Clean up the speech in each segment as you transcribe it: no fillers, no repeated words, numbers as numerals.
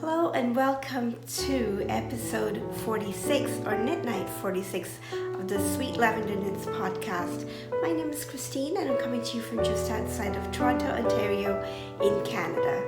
Hello and welcome to episode 46 or Midnight 46 of the Sweet Lavender Knits podcast. My name is Christine and I'm coming to you from just outside of Toronto, Ontario in Canada.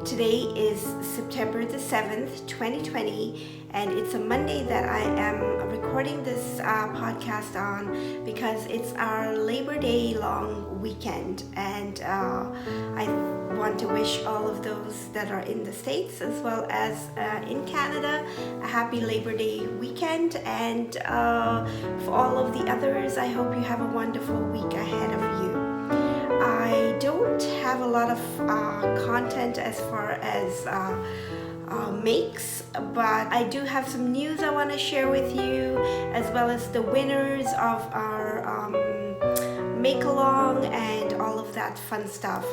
Today is September the 7th, 2020, and it's a Monday that I am recording this podcast on because it's our Labor Day long weekend, and I want to wish all of those that are in the States as well as in Canada a happy Labor Day weekend, and for all of the others, I hope you have a wonderful week ahead of you. I don't have a lot of content as far as makes, but I do have some news I want to share with you, as well as the winners of our make along and all of that fun stuff.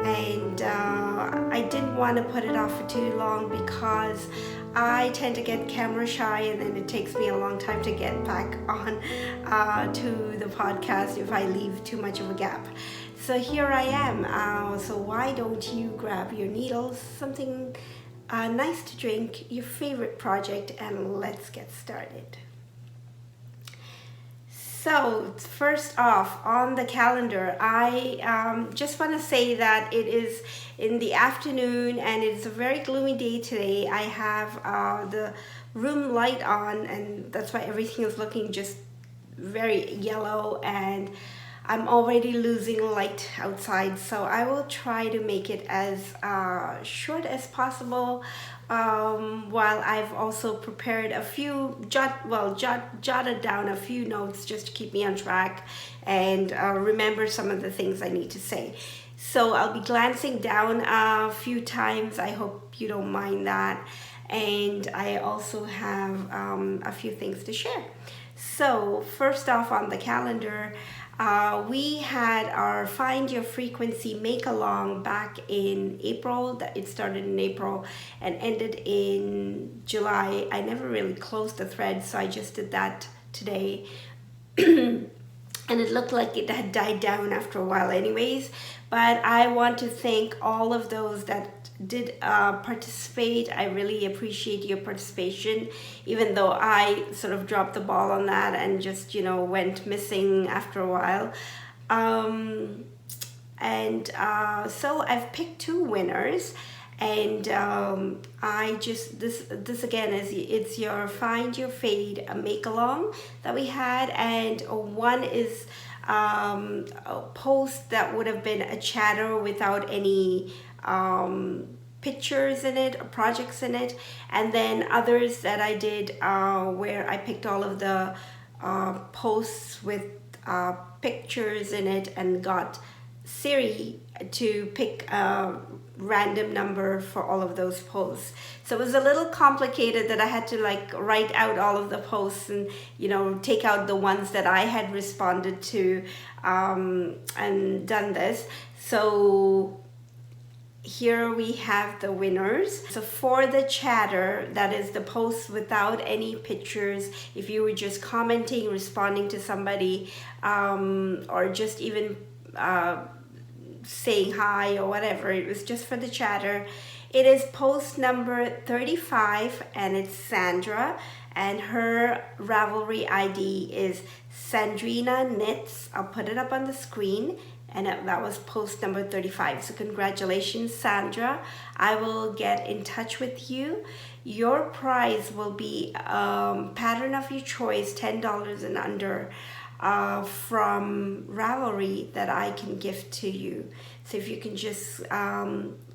And I didn't want to put it off for too long because I tend to get camera shy, and then it takes me a long time to get back on to the podcast if I leave too much of a gap. So here I am. So why don't you grab your needles, something nice to drink, your favorite project, and let's get started. So first off, on the calendar, I just want to say that it is in the afternoon and it's a very gloomy day today. I have the room light on, and that's why everything is looking just very yellow, and I'm already losing light outside, so I will try to make it as short as possible, while I've also prepared a few, jotted down a few notes just to keep me on track and remember some of the things I need to say. So I'll be glancing down a few times. I hope you don't mind that. And I also have a few things to share. So first off on the calendar, we had our Find Your Frequency make-along back in April. It started in April and ended in July. I never really closed the thread, so I just did that today. And it looked like it had died down after a while anyways. But I want to thank all of those that did participate. I really appreciate your participation, even though I sort of dropped the ball on that and just, went missing after a while. So I've picked two winners, and I just, this again it's your Find Your Fade make along that we had, and one is a post that would have been a chatter without any pictures in it or projects in it, and then others that I did where I picked all of the posts with pictures in it and got Siri to pick a random number for all of those posts. So it was a little complicated that I had to write out all of the posts and take out the ones that I had responded to and done this. So here we have the winners. So for the chatter, that is the post without any pictures, if you were just commenting, responding to somebody, or just even saying hi or whatever, it was just for the chatter. It is post number 35, and it's Sandra, and her Ravelry ID is Sandrina Knits. I'll put it up on the screen. And that was post number 35. So congratulations, Sandra. I will get in touch with you. Your prize will be pattern of your choice, $10 and under, from Ravelry that I can gift to you. So if you can just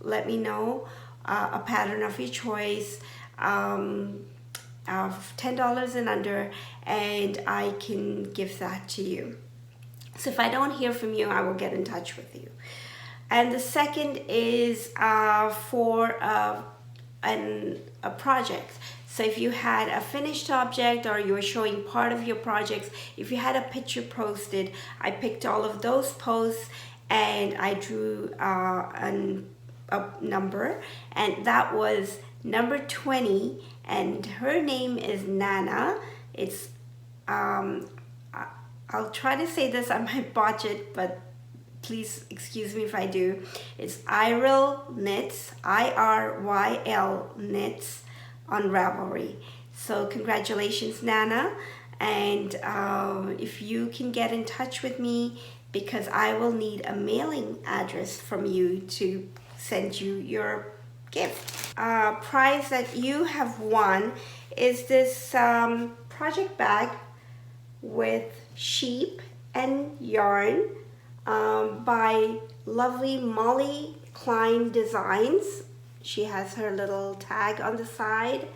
let me know a pattern of your choice, of $10 and under, and I can give that to you. So if I don't hear from you, I will get in touch with you. And the second is for a project. So if you had a finished object or you were showing part of your projects, if you had a picture posted, I picked all of those posts and I drew a number, and that was number 20, and her name is Nana. It's I'll try to say this, I might botch it, but please excuse me if I do. It's Iryl Knits, IRYL Knits on Ravelry. So congratulations, Nana. And if you can get in touch with me, because I will need a mailing address from you to send you your gift. Prize that you have won is this project bag with sheep and yarn by lovely Molly Klein Designs. She has her little tag on the side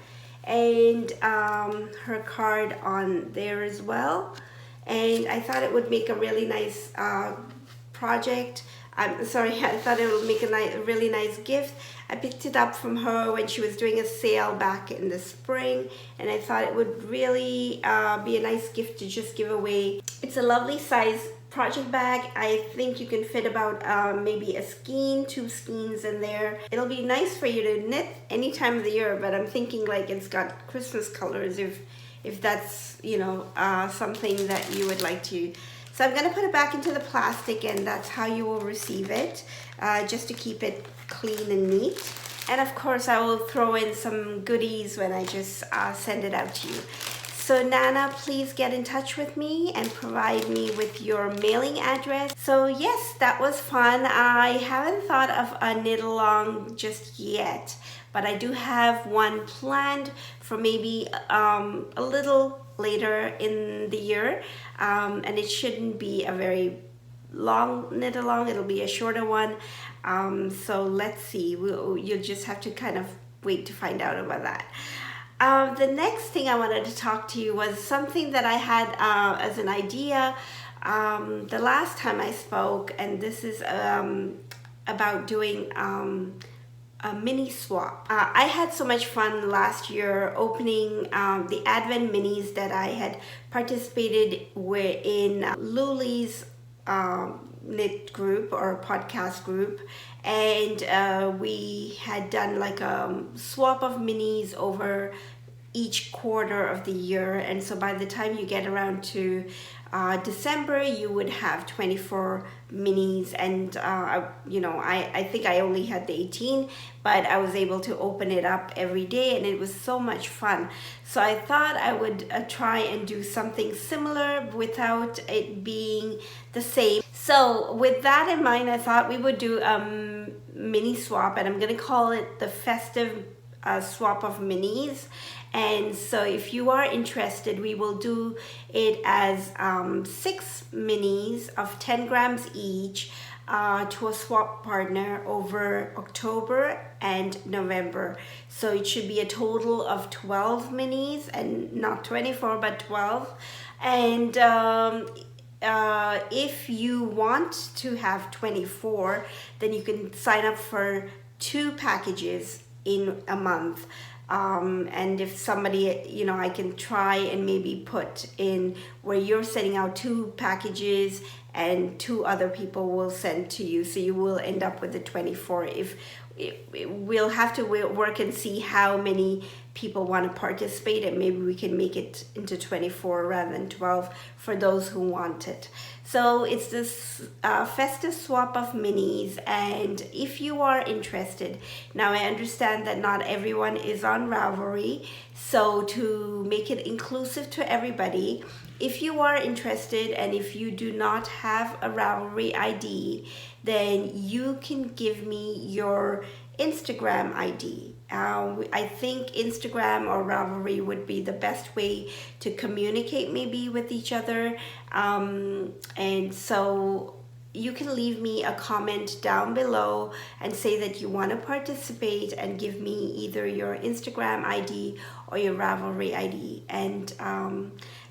and her card on there as well. And I thought it would make a really nice project. I thought it would make a really nice gift. I picked it up from her when she was doing a sale back in the spring, and I thought it would really be a nice gift to just give away. It's a lovely size project bag. I think you can fit about maybe a skein, 2 skeins in there. It'll be nice for you to knit any time of the year, but I'm thinking like it's got Christmas colors if that's, you know, something that you would like to. So I'm going to put it back into the plastic, and that's how you will receive it, just to keep it clean and neat. And of course I will throw in some goodies when I just send it out to you. So Nana, please get in touch with me and provide me with your mailing address. So yes, that was fun. I haven't thought of a knit along just yet, but I do have one planned for maybe a little later in the year, and it shouldn't be a very long knit along. It'll be a shorter one. So let's see. You'll just have to kind of wait to find out about that. The next thing I wanted to talk to you was something that I had as an idea the last time I spoke, and this is about doing a mini swap. I had so much fun last year opening the Advent minis that I had participated in Luli's knit group or podcast group, and we had done like a swap of minis over each quarter of the year. And so by the time you get around to December, you would have 24 minis, and I think I only had the 18, but I was able to open it up every day, and it was so much fun. So I thought I would try and do something similar without it being the same. So with that in mind, I thought we would do a mini swap, and I'm gonna call it the festive swap of minis. And so if you are interested, we will do it as 6 minis of 10 grams each to a swap partner over October and November. So it should be a total of 12 minis, and not 24 but 12. And if you want to have 24, then you can sign up for 2 packages in a month. And if somebody, you know, I can try and maybe put in where you're sending out 2 packages and 2 other people will send to you, so you will end up with the 24. We'll have to work and see how many people want to participate, and maybe we can make it into 24 rather than 12 for those who want it. So it's this festive swap of minis, and if you are interested, now I understand that not everyone is on Ravelry, so to make it inclusive to everybody, if you are interested and if you do not have a Ravelry ID, then you can give me your Instagram ID. I think Instagram or Ravelry would be the best way to communicate maybe with each other. And so you can leave me a comment down below and say that you want to participate and give me either your Instagram ID or your Ravelry ID. And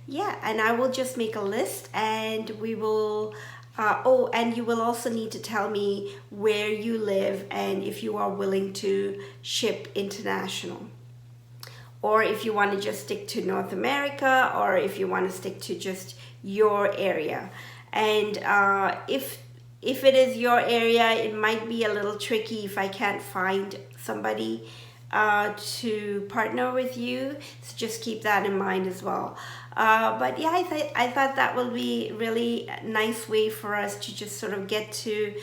yeah, and I will just make a list, and we will and you will also need to tell me where you live and if you are willing to ship international, or if you want to just stick to North America, or if you want to stick to just your area. And if it is your area, it might be a little tricky if I can't find somebody to partner with you, so just keep that in mind as well. But yeah, I thought that will be really a nice way for us to just sort of get to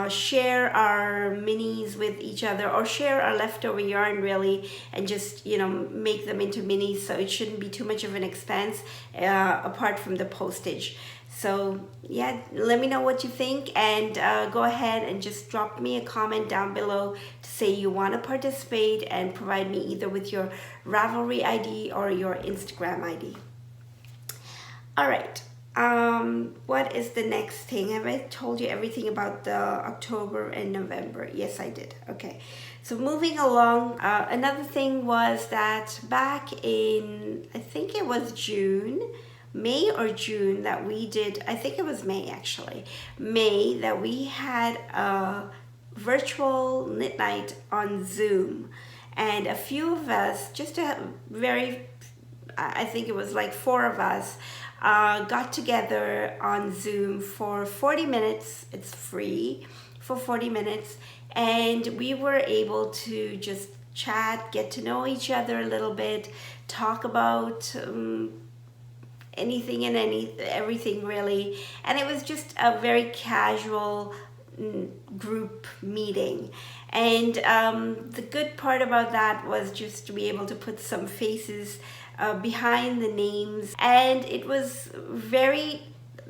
share our minis with each other, or share our leftover yarn really, and just, you know, make them into minis, so it shouldn't be too much of an expense apart from the postage. So yeah, let me know what you think, and go ahead and just drop me a comment down below to say you want to participate, and provide me either with your Ravelry ID or your Instagram ID. All right. What is the next thing? Have I told you everything about the October and November? Yes, I did. Okay. So moving along, another thing was that back in, I think it was May or June, that we did, I think it was May actually, May, that we had a virtual knit night on Zoom. And a few of us, just a very, I think it was like 4 of us, got together on Zoom for 40 minutes. It's free for 40 minutes. And we were able to just chat, get to know each other a little bit, talk about anything and everything really. And it was just a very casual group meeting. And the good part about that was just to be able to put some faces behind the names. And it was very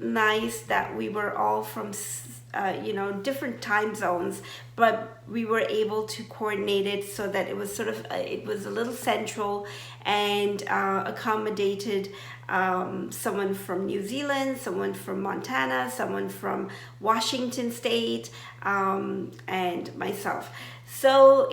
nice that we were all from you know, different time zones, but we were able to coordinate it so that it was sort of it was a little central, and accommodated someone from New Zealand, someone from Montana, someone from Washington State, and myself. So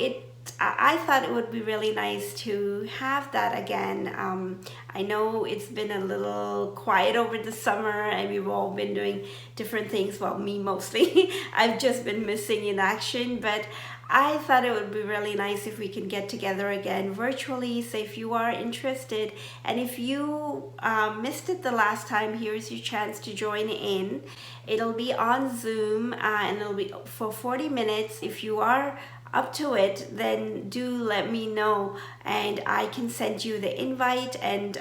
I thought it would be really nice to have that again. I know it's been a little quiet over the summer, and we've all been doing different things. Well, me mostly. I've just been missing in action, but I thought it would be really nice if we can get together again virtually. So if you are interested, and if you missed it the last time, here's your chance to join in. It'll be on Zoom, and it'll be for 40 minutes. If you are up to it, then do let me know, and I can send you the invite. And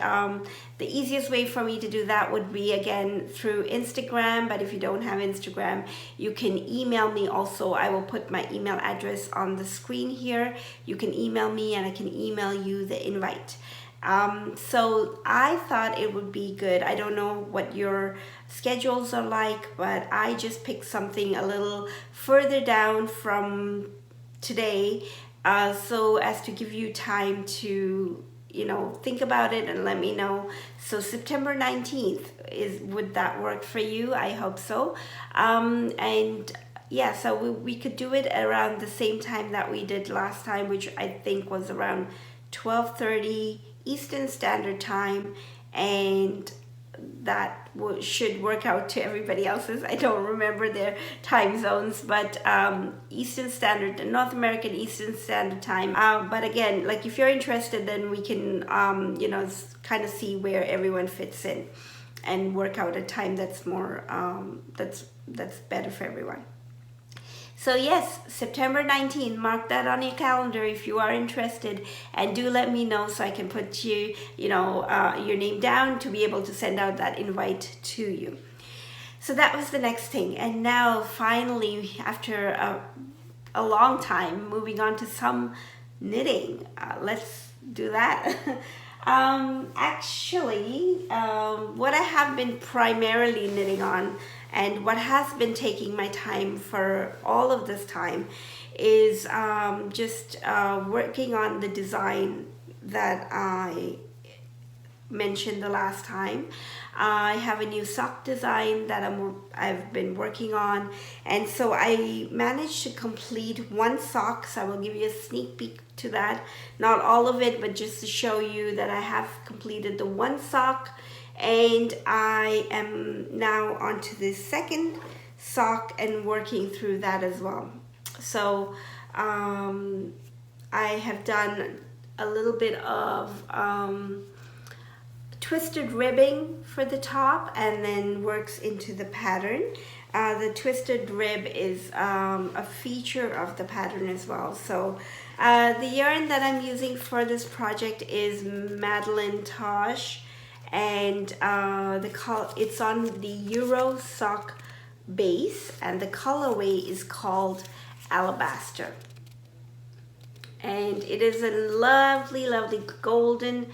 the easiest way for me to do that would be, again, through Instagram. But if you don't have Instagram, you can email me also. I will put my email address on the screen here. You can email me, and I can email you the invite. So I thought it would be good. I don't know what your schedules are like, but I just picked something a little further down from today, so as to give you time to, you know, think about it and let me know. So September 19th, would that work for you? I hope so. And yeah, so we could do it around the same time that we did last time, which I think was around 12:30 Eastern Standard Time, and that should work out to everybody else's. I don't remember their time zones, but Eastern Standard, North American Eastern Standard Time. But again, like, if you're interested, then we can you know, kind of see where everyone fits in and work out a time that's more that's better for everyone. So yes, September 19th, mark that on your calendar if you are interested, and do let me know so I can put you know, your name down to be able to send out that invite to you. So that was the next thing. And now finally, after a long time, moving on to some knitting. Let's do that. Actually, what I have been primarily knitting on, and what has been taking my time for all of this time, is just working on the design that I mentioned the last time. I have a new sock design that I've been working on, and so I managed to complete one sock. So I will give you a sneak peek to that, not all of it, but just to show you that I have completed the one sock. And I am now onto the second sock and working through that as well. So I have done a little bit of twisted ribbing for the top, and then works into the pattern. The twisted rib is a feature of the pattern as well. So the yarn that I'm using for this project is Madeline Tosh, and it's on the Euro sock base, and the colorway is called Alabaster. And it is a lovely, lovely golden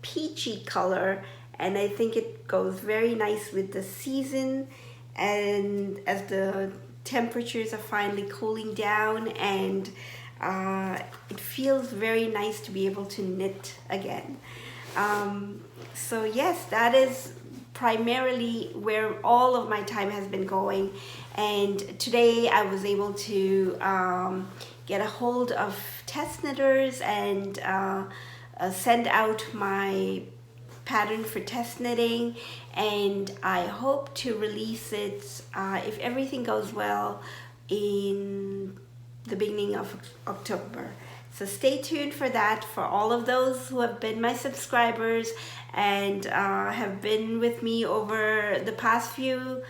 peachy color, and I think it goes very nice with the season, and as the temperatures are finally cooling down, and it feels very nice to be able to knit again. So yes, that is primarily where all of my time has been going, and today I was able to get a hold of test knitters and send out my pattern for test knitting, and I hope to release it if everything goes well in the beginning of October. So stay tuned for that. For all of those who have been my subscribers and have been with me over the past few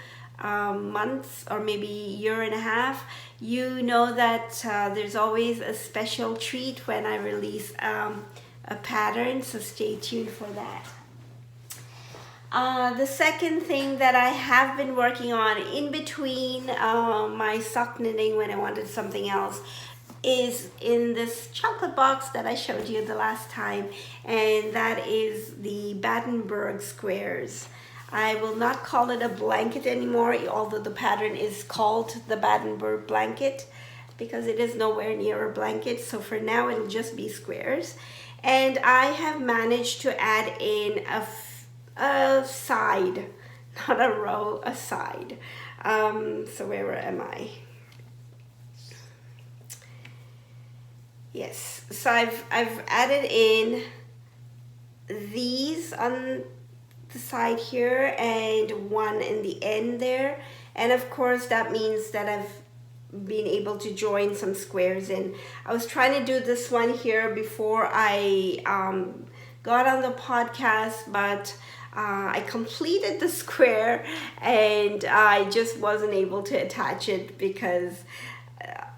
months or maybe year and a half, you know that there's always a special treat when I release a pattern, so stay tuned for that. The second thing that I have been working on in between my sock knitting when I wanted something else is in this chocolate box that I showed you the last time, and that is the Battenberg squares. I will not call it a blanket anymore, although the pattern is called the Battenberg blanket, because it is nowhere near a blanket. So for now it'll just be squares, and I have managed to add in a side, not a row, a side. So where am I? Yes, so I've added in these on the side here and one in the end there, and of course that means that I've been able to join some squares in. I was trying to do this one here before I got on the podcast, but I completed the square and I just wasn't able to attach it because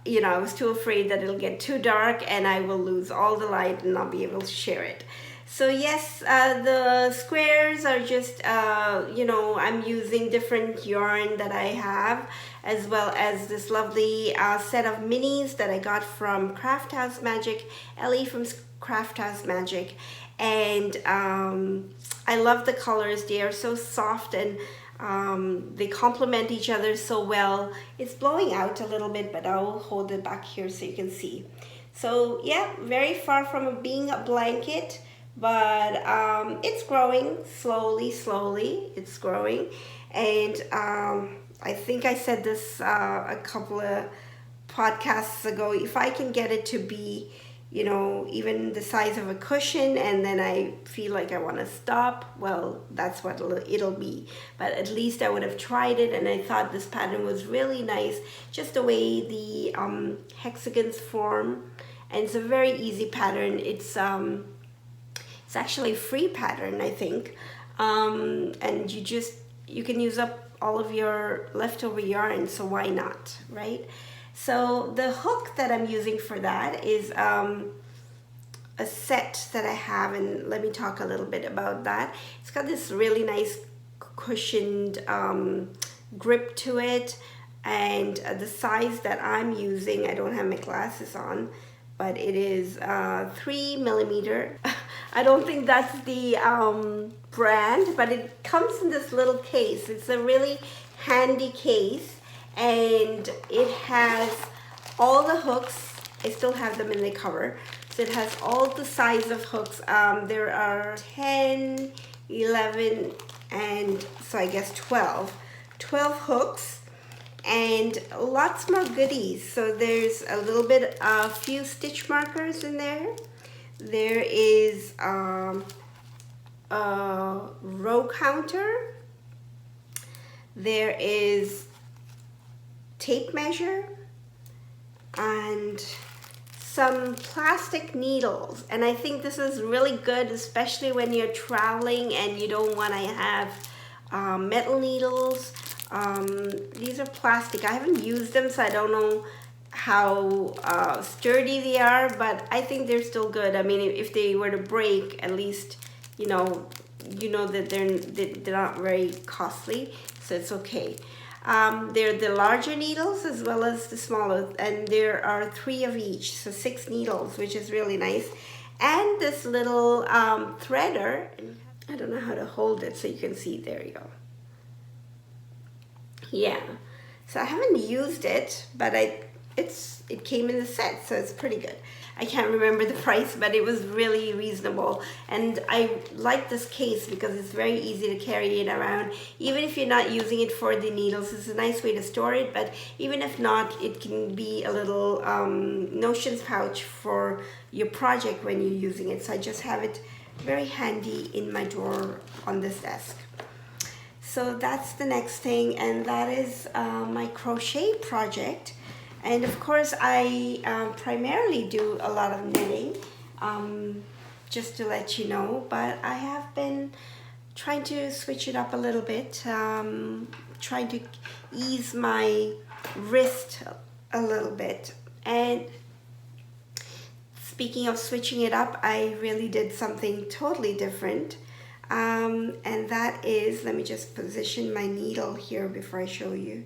you know, I was too afraid that it'll get too dark and I will lose all the light and not be able to share it. So yes, the squares are just, you know, I'm using different yarn that I have, as well as this lovely set of minis that I got from Craft House Magic, Ellie from Craft House Magic. And I love the colors. They are so soft and they complement each other so well. It's blowing out a little bit, but I'll hold it back here so you can see. So yeah, very far from being a blanket, but it's growing slowly it's growing. And I think I said this a couple of podcasts ago, if I can get it to be, you know, even the size of a cushion, and then I feel like I want to stop, well, that's what it'll be. But at least I would have tried it, and I thought this pattern was really nice, just the way the hexagons form, and it's a very easy pattern. It's actually a free pattern, I think, and you can use up all of your leftover yarn, so why not, right? So the hook that I'm using for that is a set that I have, and let me talk a little bit about that. It's got this really nice cushioned grip to it, and the size that I'm using, I don't have my glasses on, but it is 3mm. I don't think that's the brand, but it comes in this little case. It's a really handy case. And it has all the hooks. I still have them in the cover. So it has all the size of hooks. There are 10, 11, and so I guess 12 hooks, and lots more goodies. So there's a little bit, a few stitch markers in there. There is a row counter. There is tape measure and some plastic needles, and I think this is really good, especially when you're traveling and you don't want to have metal needles. These are plastic. I haven't used them, so I don't know how sturdy they are, but I think they're still good. I mean, if they were to break, at least you know that they're not very costly, so it's okay. They're the larger needles as well as the smaller, and there are 3 of each, so 6 needles, which is really nice. And this little threader, I don't know how to hold it so you can see. There you go. Yeah, so I haven't used it, but it came in the set, so it's pretty good. I can't remember the price, but it was really reasonable, and I like this case because it's very easy to carry it around. Even if you're not using it for the needles, it's a nice way to store it, but even if not, it can be a little notions pouch for your project when you're using it. So I just have it very handy in my drawer on this desk. So that's the next thing, and that is my crochet project. And of course, I primarily do a lot of knitting, just to let you know, but I have been trying to switch it up a little bit, trying to ease my wrist a little bit. And speaking of switching it up, I really did something totally different. And that is, let me just position my needle here before I show you,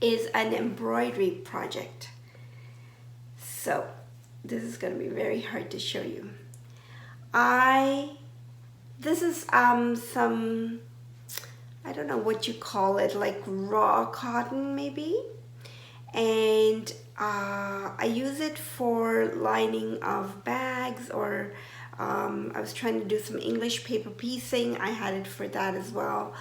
is an embroidery project. So this is going to be very hard to show you. This is some, I don't know what you call it, like raw cotton maybe, and I use it for lining of bags, or I was trying to do some English paper piecing. I had it for that as well.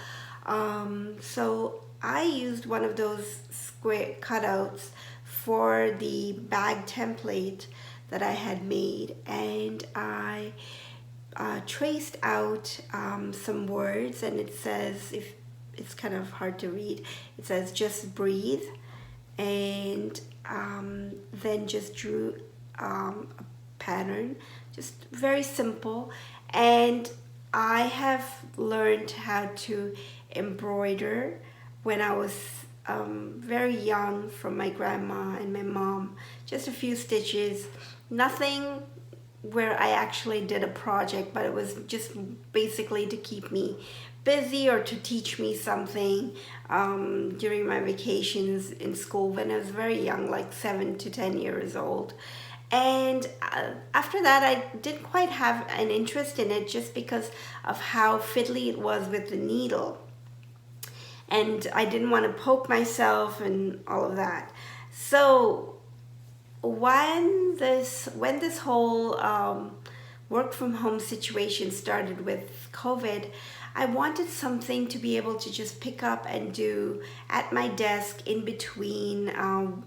So I used one of those square cutouts for the bag template that I had made, and I traced out some words, and it says, if it's kind of hard to read, it says just breathe, and then just drew a pattern, just very simple. And I have learned how to embroider when I was very young from my grandma and my mom. Just a few stitches, nothing where I actually did a project, but it was just basically to keep me busy or to teach me something during my vacations in school when I was very young, like 7 to 10 years old. And after that, I didn't quite have an interest in it just because of how fiddly it was with the needle. And I didn't want to poke myself and all of that. So when this whole work from home situation started with COVID, I wanted something to be able to just pick up and do at my desk in between,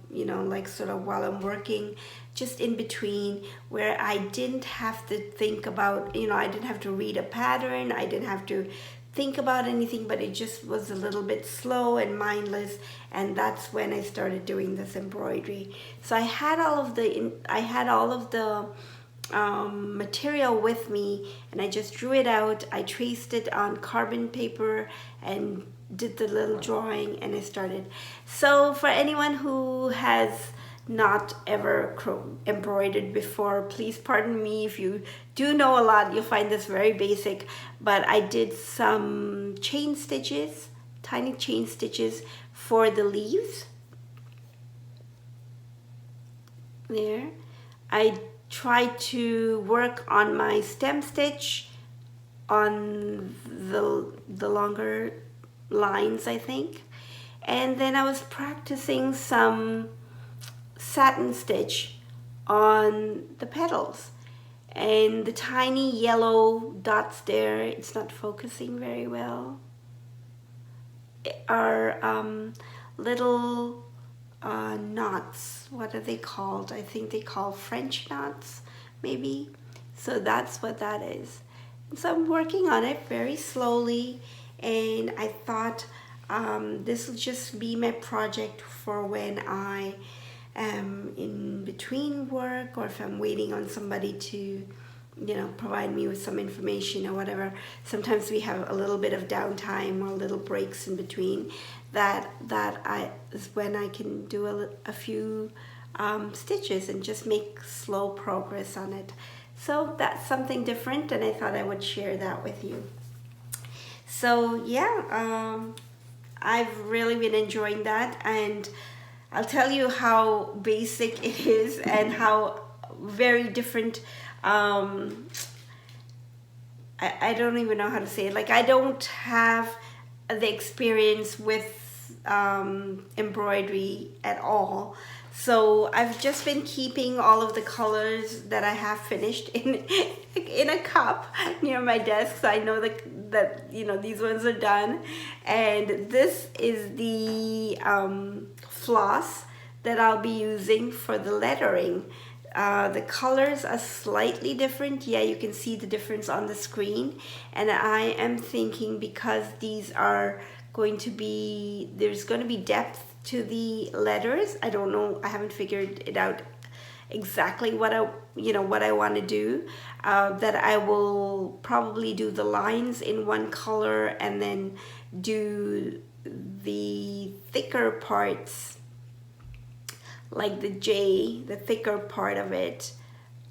like sort of while I'm working, just in between, where I didn't have to think about, I didn't have to read a pattern, I didn't have to think about anything, but it just was a little bit slow and mindless. And that's when I started doing this embroidery. So I had all of the material with me, and I just drew it out. I traced it on carbon paper and did the little drawing, and I started. So for anyone who has not ever embroidered before, please pardon me if you do know a lot. You'll find this very basic, but I did some chain stitches, tiny chain stitches for the leaves there. I tried to work on my stem stitch on the longer lines, I think, and then I was practicing some satin stitch on the petals, and the tiny yellow dots there, it's not focusing very well, are little knots. What are they called? I think they call French knots maybe. So that's what that is. And so I'm working on it very slowly, and I thought this will just be my project for when I am in between work, or if I'm waiting on somebody to provide me with some information or whatever. Sometimes we have a little bit of downtime or little breaks in between. That is when I can do a few stitches and just make slow progress on it. So that's something different, and I thought I would share that with you. So yeah, I've really been enjoying that, and I'll tell you how basic it is and how very different. I don't even know how to say it. Like, I don't have the experience with embroidery at all. So I've just been keeping all of the colors that I have finished in a cup near my desk, so I know that these ones are done. And this is the floss that I'll be using for the lettering. The colors are slightly different. Yeah, you can see the difference on the screen. And I am thinking, because these are there's going to be depth to the letters. I don't know, I haven't figured it out exactly what I want to do. That I will probably do the lines in one color and then do the thicker parts, like the J, the thicker part of it,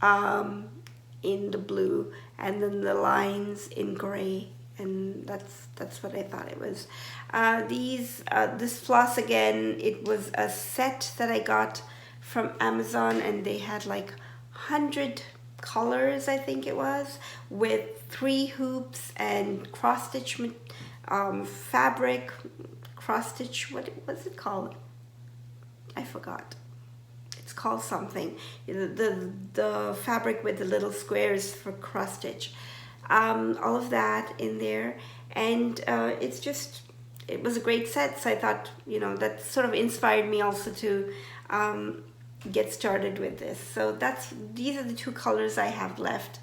in the blue, and then the lines in gray. And that's what I thought it was. This floss, again, it was a set that I got from Amazon, and they had like 100 colors, I think it was, with 3 hoops and cross stitch fabric, cross stitch, what was it called? I forgot. It's called something. The fabric with the little squares for cross stitch. All of that in there, and it was a great set. So I thought, that sort of inspired me also to get started with this. So these are the 2 colors I have left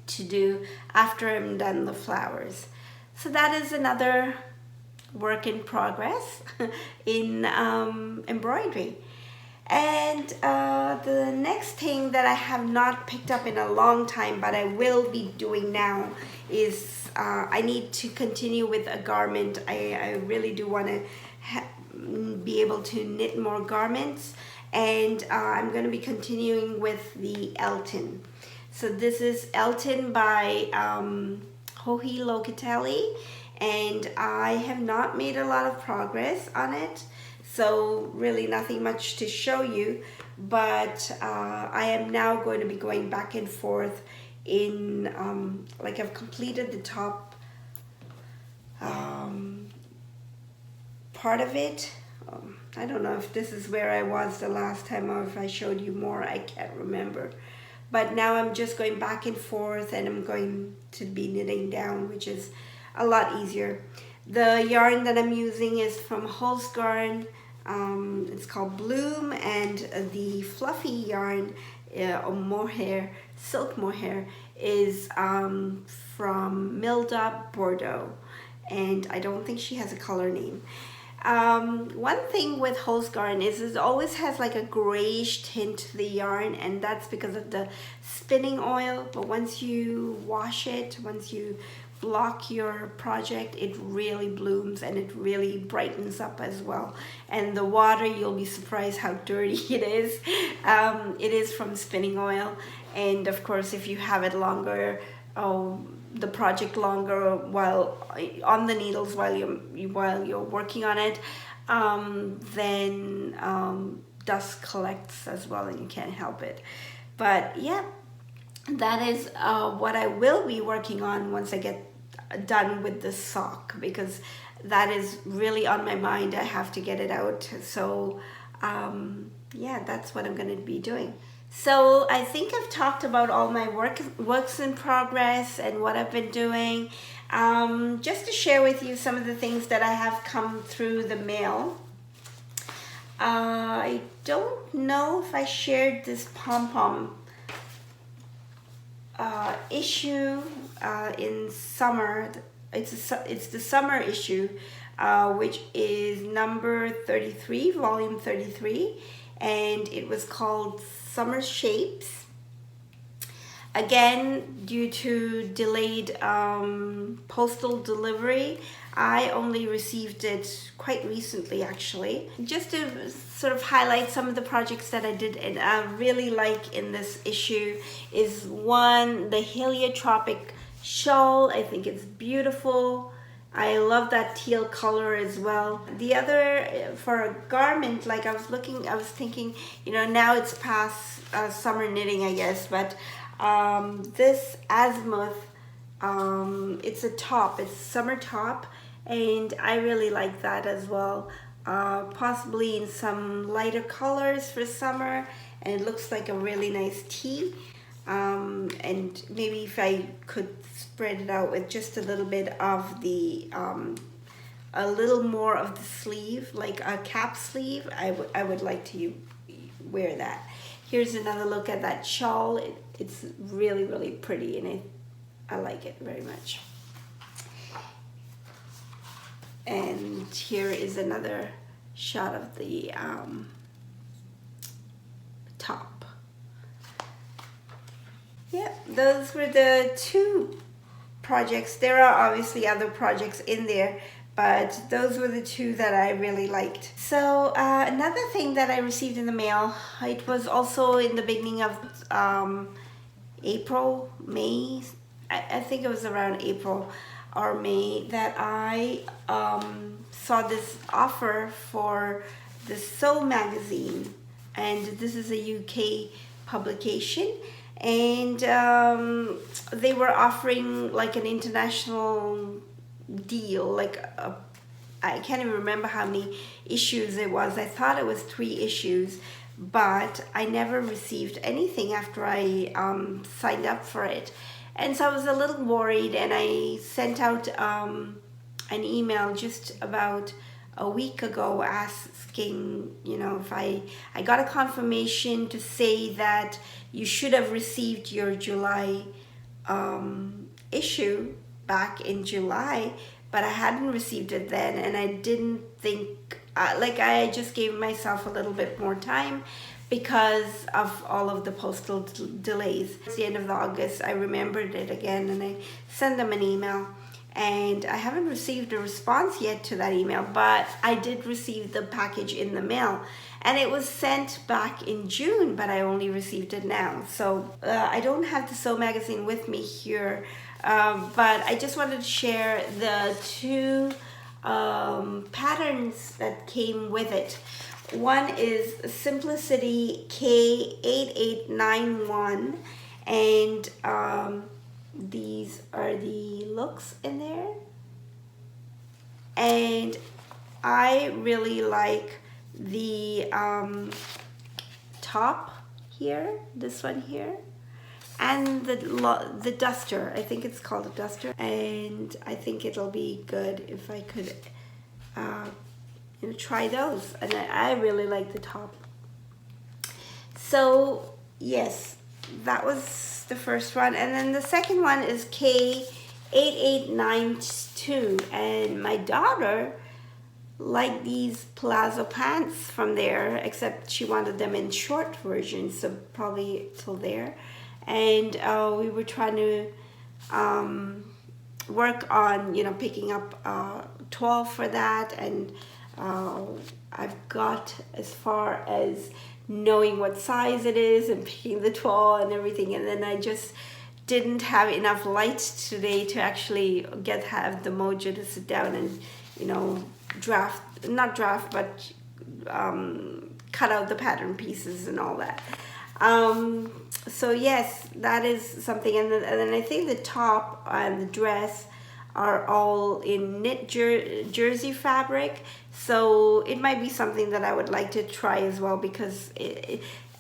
to do after I'm done the flowers. So that is another work in progress in embroidery. And the next thing that I have not picked up in a long time, but I will be doing now, is I need to continue with a garment. I really do want to be able to knit more garments, and I'm going to be continuing with the Elton. So this is Elton by Joji Locatelli, and I have not made a lot of progress on it. So really nothing much to show you, but I am now going to be going back and forth in, like, I've completed the top part of it. I don't know if this is where I was the last time or if I showed you more, I can't remember. But now I'm just going back and forth, and I'm going to be knitting down, which is a lot easier. The yarn that I'm using is from Holzgarn. It's called Bloom, and the fluffy yarn, mohair, silk mohair, is from Milda Bordeaux, and I don't think she has a color name. One thing with Holzgarn is it always has like a grayish tint to the yarn, and that's because of the spinning oil. But once you wash it, once you block your project, it really blooms and it really brightens up as well. And the water, you'll be surprised how dirty it is. It is from spinning oil, and of course if you have it longer, the project longer while on the needles while you're working on it, then dust collects as well, and you can't help it. But yeah, that is what I will be working on once I get done with the sock, because that is really on my mind. I have to get it out. So yeah, that's what I'm going to be doing. So I think I've talked about all my works in progress and what I've been doing. Just to share with you some of the things that I have come through the mail. I don't know if I shared this pom-pom issue in summer. It's the summer issue, which is number 33, volume 33, and it was called Summer Shapes. Again, due to delayed postal delivery, I only received it quite recently actually. Just to sort of highlight some of the projects that I did and I really like in this issue is one, the heliotropic shawl. I think it's beautiful. I love that teal color as well. The other, for a garment, like I was thinking, you know, now it's past summer knitting, I guess, but this azimuth, it's a top, it's summer top, and I really like that as well. Possibly in some lighter colors for summer, and it looks like a really nice tee. And maybe if I could spread it out with just a little bit of the a little more of the sleeve, like a cap sleeve, I would like to wear that. Here's another look at that shawl. It's really, really pretty, and I like it very much. And here is another shot of the top. Yeah, those were the two projects. There are obviously other projects in there, but those were the two that I really liked. So another thing that I received in the mail, it was also in the beginning of April, May, I think it was around April or May, that I saw this offer for the Sew magazine, and this is a UK publication, and they were offering like an international deal, like I can't even remember how many issues it was. I thought it was 3 issues, but I never received anything after I signed up for it. And so I was a little worried, and I sent out an email just about a week ago asking, you know, if I got a confirmation to say that you should have received your July issue back in July, but I hadn't received it then, and I didn't think, like I just gave myself a little bit more time because of all of the postal delays. At the end of August, I remembered it again, and I sent them an email, and I haven't received a response yet to that email, but I did receive the package in the mail, and it was sent back in June, but I only received it now. So I don't have the Sew magazine with me here, but I just wanted to share the 2 patterns that came with it. One is Simplicity K8891, and these are the looks in there, and I really like the top here, this one here, and the duster. I think it's called a duster, and I think it'll be good if I could you know, try those, and I really like the top. So yes, that was the first one, and then the second one is K8892, and my daughter liked these palazzo pants from there, except she wanted them in short versions, so probably till there. And we were trying to work on, you know, picking up 12 for that, and I've got as far as knowing what size it is and picking the 12 and everything, and then I just didn't have enough light today to actually have the mojo to sit down and, you know, not draft, but cut out the pattern pieces and all that. So yes, that is something, and then I think the top and the dress are all in knit jersey fabric, so it might be something that I would like to try as well, because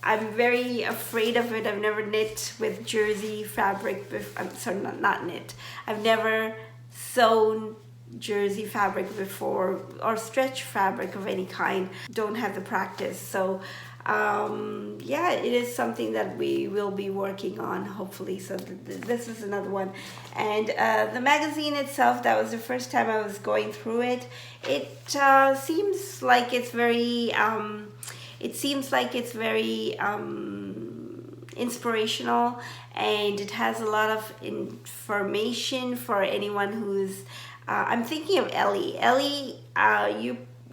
I'm very afraid of it. I've never knit with jersey fabric before. I'm sorry, not knit. I've never sewn jersey fabric before, or stretch fabric of any kind. Don't have the practice, so yeah, it is something that we will be working on, hopefully. So this is another one. And the magazine itself, that was the first time I was going through it. It seems like it's very inspirational, and it has a lot of information for anyone who's I'm thinking of Ellie.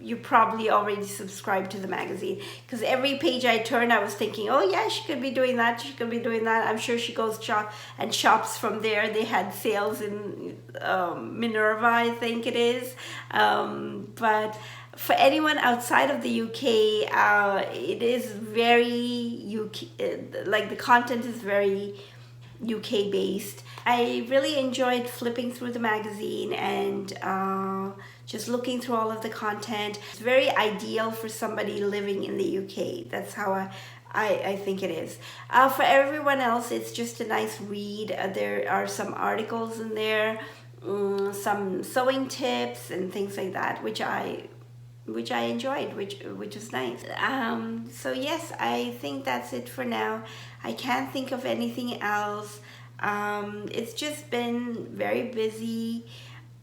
You probably already subscribed to the magazine, because every page I turned I was thinking, oh yeah, she could be doing that, she could be doing that. I'm sure she goes shops from there. They had sales in Minerva, I think it is, but for anyone outside of the UK, it is very UK, like the content is very UK based. I really enjoyed flipping through the magazine and just looking through all of the content. It's very ideal for somebody living in the UK. That's how I think it is. For everyone else, it's just a nice read. There are some articles in there, some sewing tips and things like that, which I enjoyed, which was nice. So yes, I think that's it for now. I can't think of anything else. It's just been very busy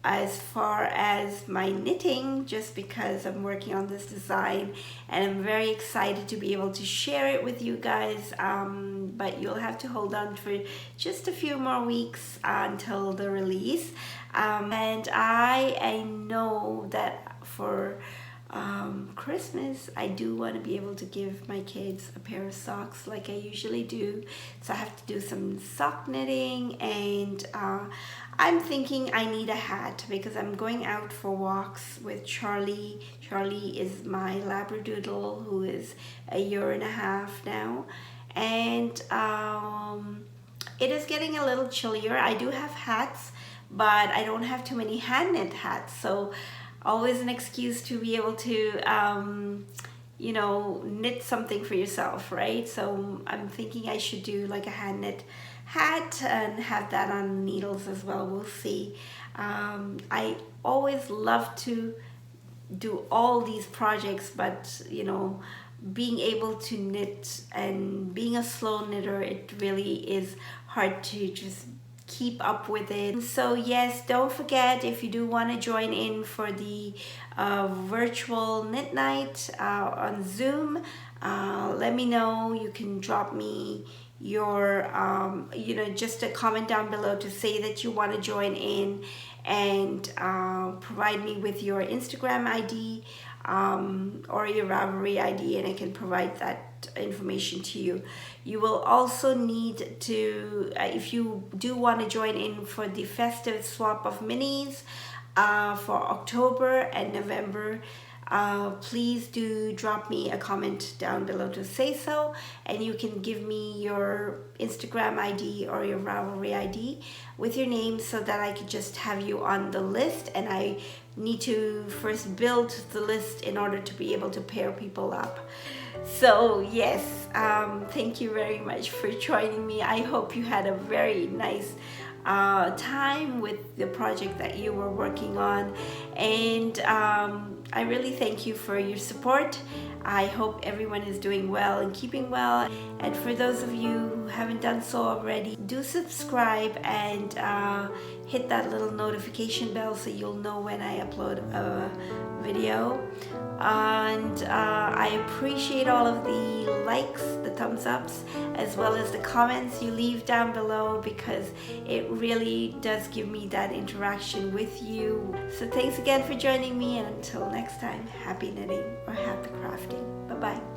as far as my knitting, just because I'm working on this design and I'm very excited to be able to share it with you guys, but you'll have to hold on for just a few more weeks until the release. And I know that for Christmas, I do want to be able to give my kids a pair of socks like I usually do. So I have to do some sock knitting, and I'm thinking I need a hat because I'm going out for walks with Charlie. Charlie is my Labradoodle, who is a year and a half now, and it is getting a little chillier. I do have hats, but I don't have too many hand knit hats, so always an excuse to be able to you know, knit something for yourself, right? So I'm thinking I should do like a hand knit hat and have that on needles as well. We'll see. I always love to do all these projects, but you know, being able to knit and being a slow knitter, it really is hard to just keep up with it. So yes, don't forget, if you do want to join in for the virtual knit night on Zoom, let me know. You can drop me your you know, just a comment down below to say that you want to join in, and provide me with your Instagram ID or your Ravelry ID, and I can provide that information to you. You will also need to, if you do want to join in for the festive swap of minis for October and November, please do drop me a comment down below to say so, and you can give me your Instagram ID or your Ravelry ID with your name so that I could just have you on the list. And I need to first build the list in order to be able to pair people up. So yes, thank you very much for joining me. I hope you had a very nice time with the project that you were working on, and I really thank you for your support. I hope everyone is doing well and keeping well, and for those of you who haven't done so already, do subscribe and hit that little notification bell so you'll know when I upload a video. And I appreciate all of the likes, the thumbs ups, as well as the comments you leave down below, because it really does give me that interaction with you. So thanks again for joining me, and until next time, happy knitting or happy crafting. Bye bye.